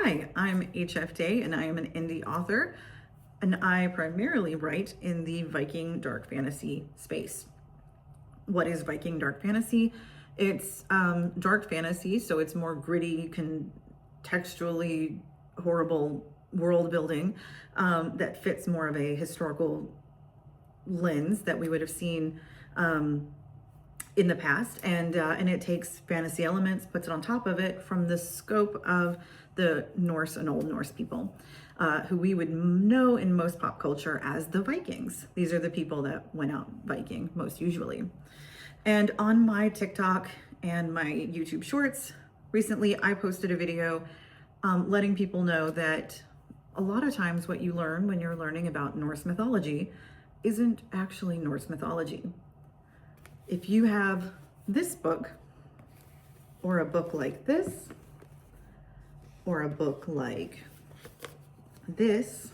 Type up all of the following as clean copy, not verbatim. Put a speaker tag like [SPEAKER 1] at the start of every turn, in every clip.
[SPEAKER 1] Hi, I'm HF Day and I am an indie author, and I primarily write in the Viking dark fantasy space. What is Viking dark fantasy? It's dark fantasy, so it's more gritty, contextually horrible world building that fits more of a historical lens that we would have seen in the past, and it takes fantasy elements, puts it on top of it from the scope of the Norse and Old Norse people, who we would know in most pop culture as the Vikings. These are the people that went out Viking most usually. And on my TikTok and my YouTube shorts, recently I posted a video letting people know that a lot of times what you learn when you're learning about Norse mythology isn't actually Norse mythology. If you have this book, or a book like this, or a book like this,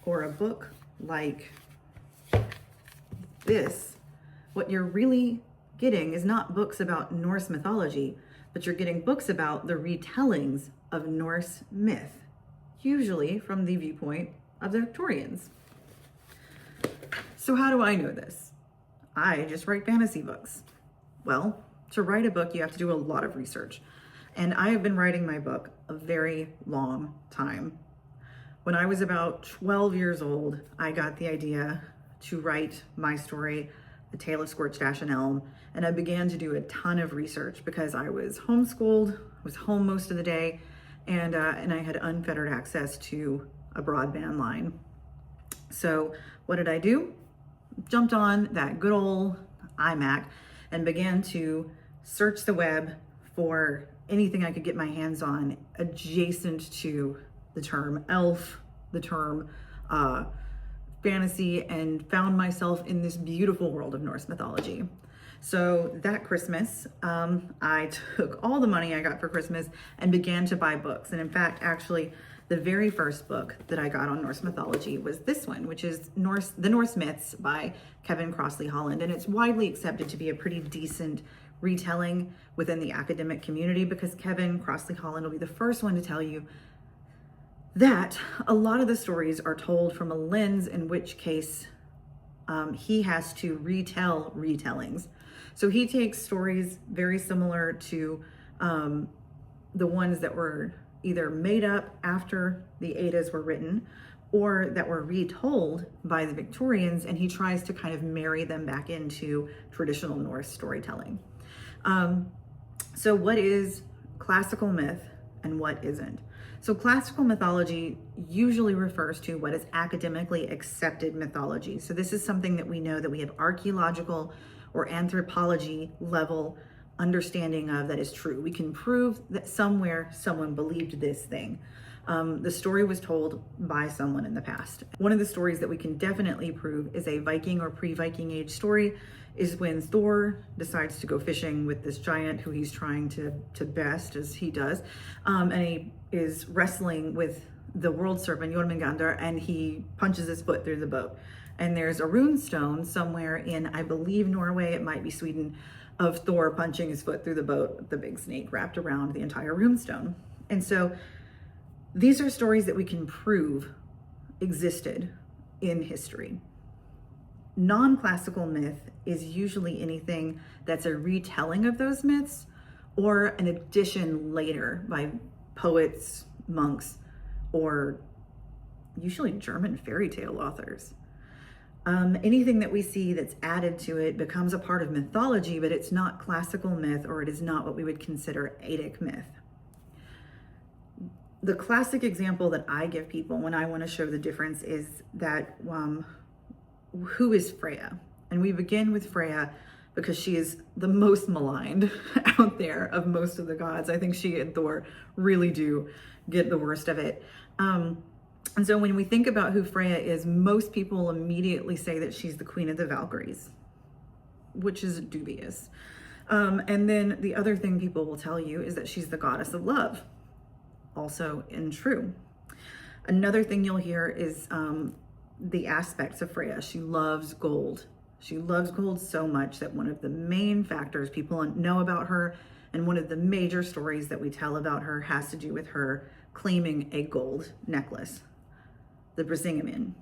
[SPEAKER 1] or a book like this, what you're really getting is not books about Norse mythology, but you're getting books about the retellings of Norse myth, usually from the viewpoint of the Victorians. So how do I know this? I just write fantasy books. Well, to write a book, you have to do a lot of research. And I have been writing my book a very long time. When I was about 12 years old, I got the idea to write my story, A Tale of Scorched Ash and Elm, and I began to do a ton of research because I was homeschooled, was home most of the day, and I had unfettered access to a broadband line. So what did I do? Jumped on that good old iMac and began to search the web for anything I could get my hands on adjacent to the term elf, the term fantasy, and found myself in this beautiful world of Norse mythology. So that Christmas, I took all the money I got for Christmas and began to buy books. And in fact, actually, the very first book that I got on Norse mythology was this one, which is The Norse Myths by Kevin Crossley Holland. And it's widely accepted to be a pretty decent retelling within the academic community because Kevin Crossley Holland will be the first one to tell you that a lot of the stories are told from a lens in which case he has to retell retellings. So he takes stories very similar to the ones that were either made up after the Eddas were written or that were retold by the Victorians, and he tries to kind of marry them back into traditional Norse storytelling. So what is classical myth and what isn't? So classical mythology usually refers to what is academically accepted mythology. So this is something that we know that we have archaeological or anthropology level understanding of that is true. We can prove that somewhere someone believed this thing. The story was told by someone in the past. One of the stories that we can definitely prove is a Viking or pre-Viking age story is when Thor decides to go fishing with this giant who he's trying to best, as he does, and he is wrestling with the world serpent Jormungandr, and he punches his foot through the boat. And there's a rune stone somewhere in, I believe, Norway, it might be Sweden, of Thor punching his foot through the boat with the big snake wrapped around the entire runestone. And so these are stories that we can prove existed in history. Non-classical myth is usually anything that's a retelling of those myths or an addition later by poets, monks, or usually German fairy tale authors. Anything that we see that's added to it becomes a part of mythology, but it's not classical myth, or it is not what we would consider Eddic myth. The classic example that I give people when I want to show the difference is that who is Freyja? And we begin with Freyja because she is the most maligned out there of most of the gods. I think she and Thor really do get the worst of it. And so when we think about who Freyja is, most people immediately say that she's the queen of the Valkyries, which is dubious. And then the other thing people will tell you is that she's the goddess of love, also untrue. Another thing you'll hear is the aspects of Freyja. She loves gold. She loves gold so much that one of the main factors people know about her And one of the major stories that we tell about her has to do with her claiming a gold necklace, the Brisingamen.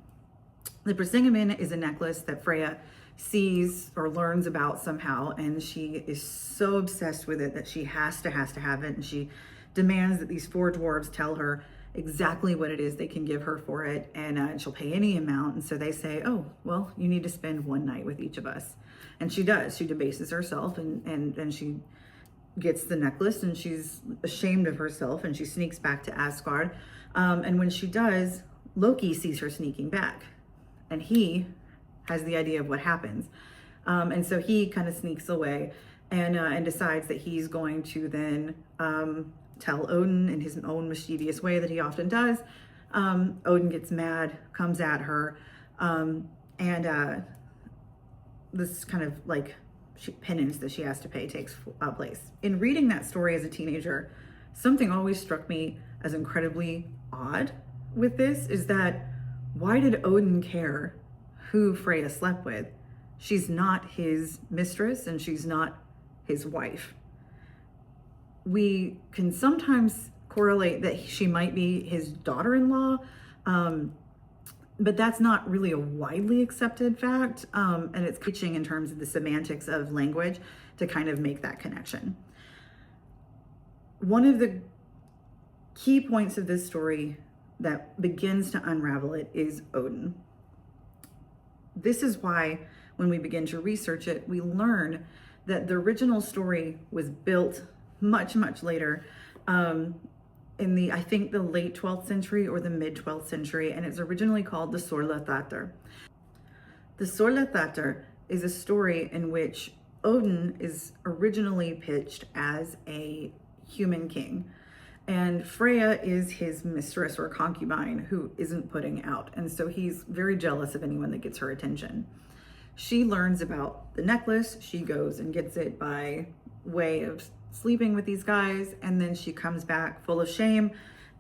[SPEAKER 1] The Brisingamen is a necklace that Freyja sees or learns about somehow, and she is so obsessed with it that she has to have it, and she demands that these 4 dwarves tell her exactly what it is they can give her for it, and she'll pay any amount. And so they say, oh, well, you need to spend 1 night with each of us. And she does. She debases herself, and she gets the necklace, and she's ashamed of herself, and she sneaks back to Asgard. And when she does, Loki sees her sneaking back, and he has the idea of what happens. And so he kind of sneaks away and decides that he's going to then tell Odin in his own mischievous way that he often does. Odin gets mad, comes at her, and this kind of like penance that she has to pay takes place. In reading that story as a teenager, something always struck me as incredibly odd with this, is that why did Odin care who Freyja slept with? She's not his mistress, and she's not his wife. We can sometimes correlate that she might be his daughter-in-law, but that's not really a widely accepted fact, and it's preaching in terms of the semantics of language to kind of make that connection. One of the key points of this story that begins to unravel it is Odin. This is why when we begin to research it, we learn that the original story was built much, much later, in the, I think, the late 12th century or the mid 12th century, and it's originally called the Sörla þáttr. The Sörla þáttr is a story in which Odin is originally pitched as a human king, and Freyja is his mistress or concubine who isn't putting out, and so he's very jealous of anyone that gets her attention. She learns about the necklace, she goes and gets it by way of sleeping with these guys, and then she comes back full of shame,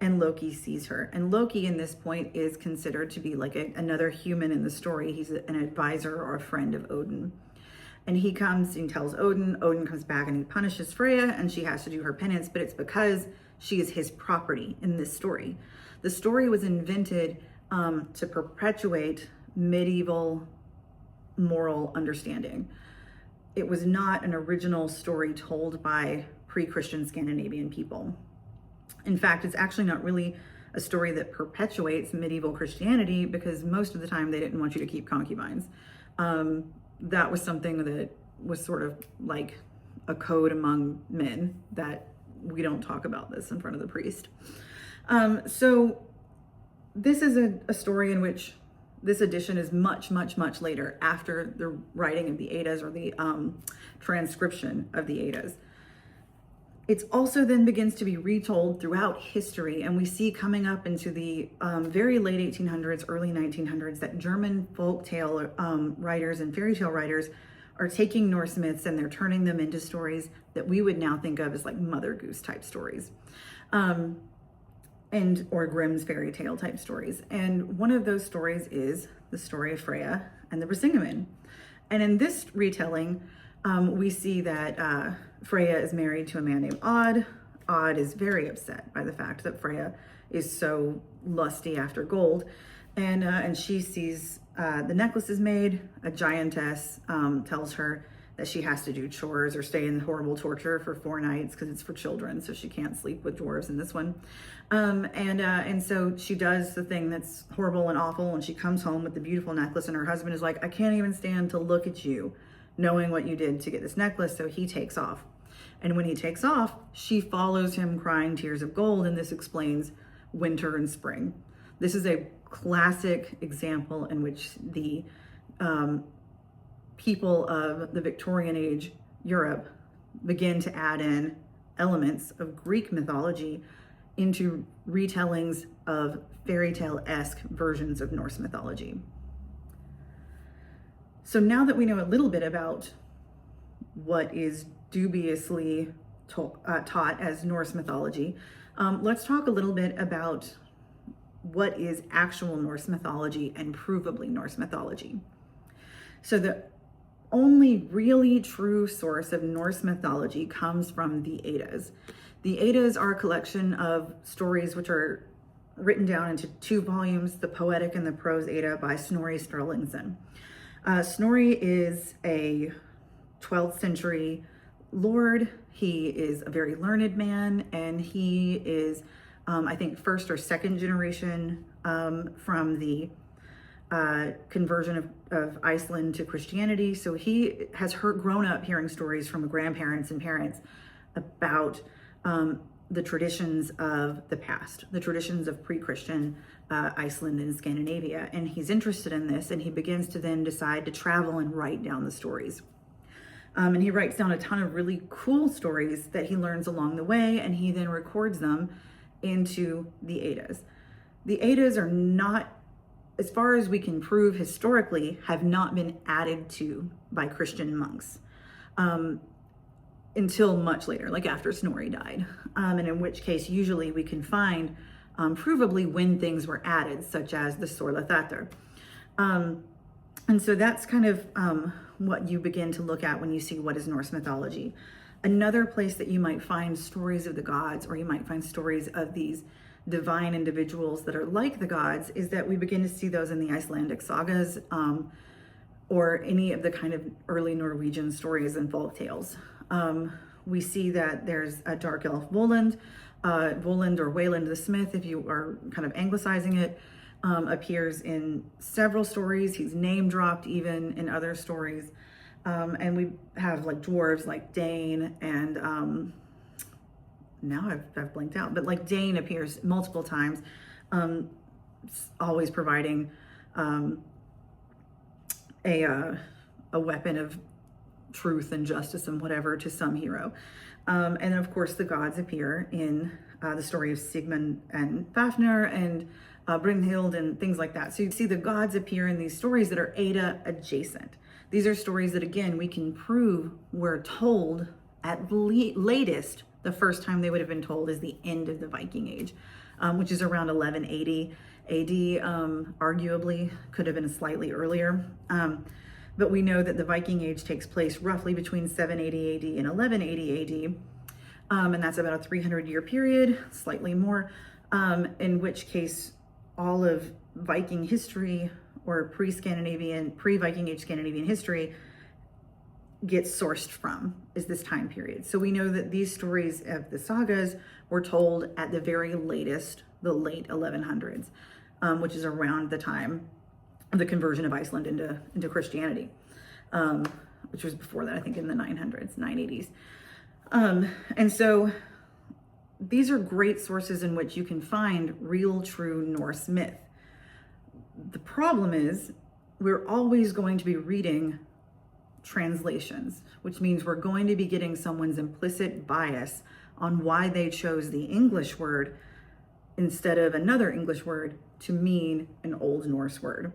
[SPEAKER 1] and Loki sees her. And Loki in this point is considered to be like another human in the story. He's an advisor or a friend of Odin. And he comes and tells Odin. Odin comes back and he punishes Freyja, and she has to do her penance, but it's because she is his property in this story. The story was invented to perpetuate medieval moral understanding. It was not an original story told by pre-Christian Scandinavian people. In fact, it's actually not really a story that perpetuates medieval Christianity, because most of the time they didn't want you to keep concubines. That was something that was sort of like a code among men, that we don't talk about this in front of the priest. So this is a story in which this edition is much, much, much later, after the writing of the Eddas, or the transcription of the Eddas. It also then begins to be retold throughout history, and we see coming up into the very late 1800s, early 1900s, that German folktale writers and fairy tale writers are taking Norse myths and they're turning them into stories that we would now think of as like Mother Goose type stories. Or Grimm's fairy tale type stories. And one of those stories is the story of Freyja and the Brisingamen. And in this retelling, we see that Freyja is married to a man named Odd. Odd is very upset by the fact that Freyja is so lusty after gold. And she sees the necklace is made. A giantess tells her that she has to do chores or stay in horrible torture for 4 nights because it's for children, so she can't sleep with dwarves in this one. And so she does the thing that's horrible and awful, and she comes home with the beautiful necklace, and her husband is like, I can't even stand to look at you, knowing what you did to get this necklace, so he takes off. And when he takes off, she follows him crying tears of gold, and this explains winter and spring. This is a classic example in which the people of the Victorian age Europe begin to add in elements of Greek mythology into retellings of fairy tale-esque versions of Norse mythology. So now that we know a little bit about what is dubiously taught as Norse mythology, let's talk a little bit about what is actual Norse mythology and provably Norse mythology. So the only really true source of Norse mythology comes from the Eddas. The Eddas are a collection of stories which are written down into 2 volumes, the Poetic and the Prose Edda by Snorri Sturluson. Snorri is a 12th century lord. He is a very learned man, and he is, I think, first or second generation from the conversion of Iceland to Christianity. So he has grown up hearing stories from grandparents and parents about the traditions of the past, the traditions of pre-Christian Iceland and Scandinavia. And he's interested in this, and he begins to then decide to travel and write down the stories. And he writes down a ton of really cool stories that he learns along the way, and he then records them into the Eddas. The Eddas are not, as far as we can prove historically, have not been added to by Christian monks until much later, like after Snorri died. And in which case, usually we can find provably when things were added, such as the Sörla þáttr. And so that's kind of what you begin to look at when you see what is Norse mythology. Another place that you might find stories of the gods, or you might find stories of these divine individuals that are like the gods, is that we begin to see those in the Icelandic sagas, or any of the kind of early Norwegian stories and folk tales. We see that there's a dark elf Voland, or Wayland the Smith, if you are kind of anglicizing it, appears in several stories. He's name dropped even in other stories. And we have like dwarves like Dane, and now I've blanked out, but like Dane appears multiple times, always providing a weapon of truth and justice and whatever to some hero. And then of course the gods appear in the story of Sigmund and Fafnir and Brynhild and things like that. So you see the gods appear in these stories that are Edda adjacent. These are stories that, again, we can prove were told at latest. The first time they would have been told is the end of the Viking Age, which is around 1180 AD. Arguably could have been slightly earlier. But we know that the Viking Age takes place roughly between 780 AD and 1180 AD. And that's about a 300-year period, slightly more, in which case all of Viking history, or pre-Viking Age Scandinavian history, gets sourced from is this time period. So we know that these stories of the sagas were told at the very latest, the late 1100s, which is around the time of the conversion of Iceland into Christianity, which was before that, I think in the 980s. And so these are great sources in which you can find real, true Norse myth. The problem is we're always going to be reading translations, which means we're going to be getting someone's implicit bias on why they chose the English word instead of another English word to mean an Old Norse word.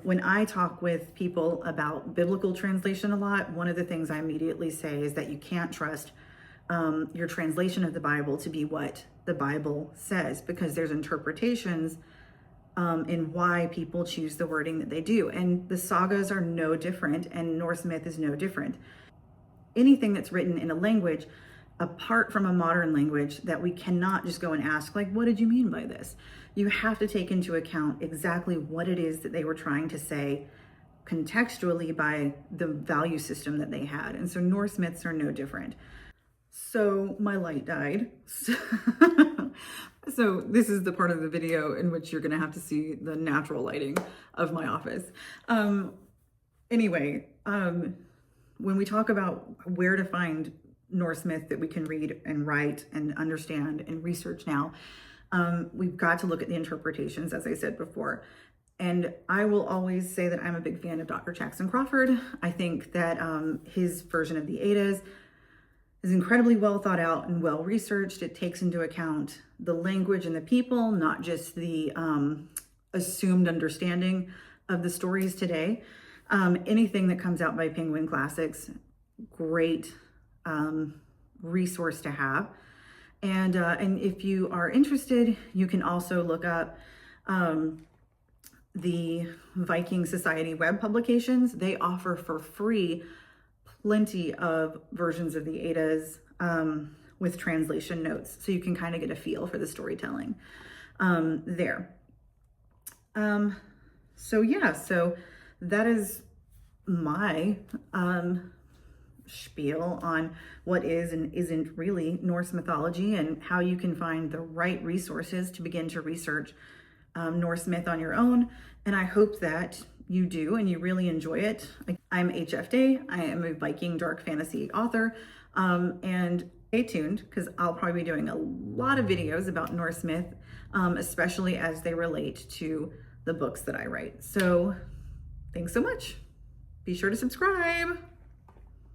[SPEAKER 1] When I talk with people about biblical translation a lot, one of the things I immediately say is that you can't trust your translation of the Bible to be what the Bible says, because there's interpretations in why people choose the wording that they do. And the sagas are no different, and Norse myth is no different. Anything that's written in a language, apart from a modern language, that we cannot just go and ask, like, what did you mean by this? You have to take into account exactly what it is that they were trying to say contextually by the value system that they had. And so Norse myths are no different. So my light died. So this is the part of the video in which you're gonna have to see the natural lighting of my office. Anyway, when we talk about where to find Norse myth that we can read and write and understand and research now, we've got to look at the interpretations, as I said before. And I will always say that I'm a big fan of Dr. Jackson Crawford. I think that his version of the Eddas is incredibly well thought out and well researched. It takes into account the language and the people, not just the assumed understanding of the stories today. Anything that comes out by Penguin Classics, great resource to have. And if you are interested, you can also look up the Viking Society web publications, they offer for free plenty of versions of the Eddas with translation notes, so you can kind of get a feel for the storytelling there. So yeah, so that is my spiel on what is and isn't really Norse mythology, and how you can find the right resources to begin to research Norse myth on your own. And I hope that you do and you really enjoy it. I'm HF Day. I am a Viking dark fantasy author, and stay tuned because I'll probably be doing a lot of videos about Norse myth, especially as they relate to the books that I write. So thanks so much. Be sure to subscribe.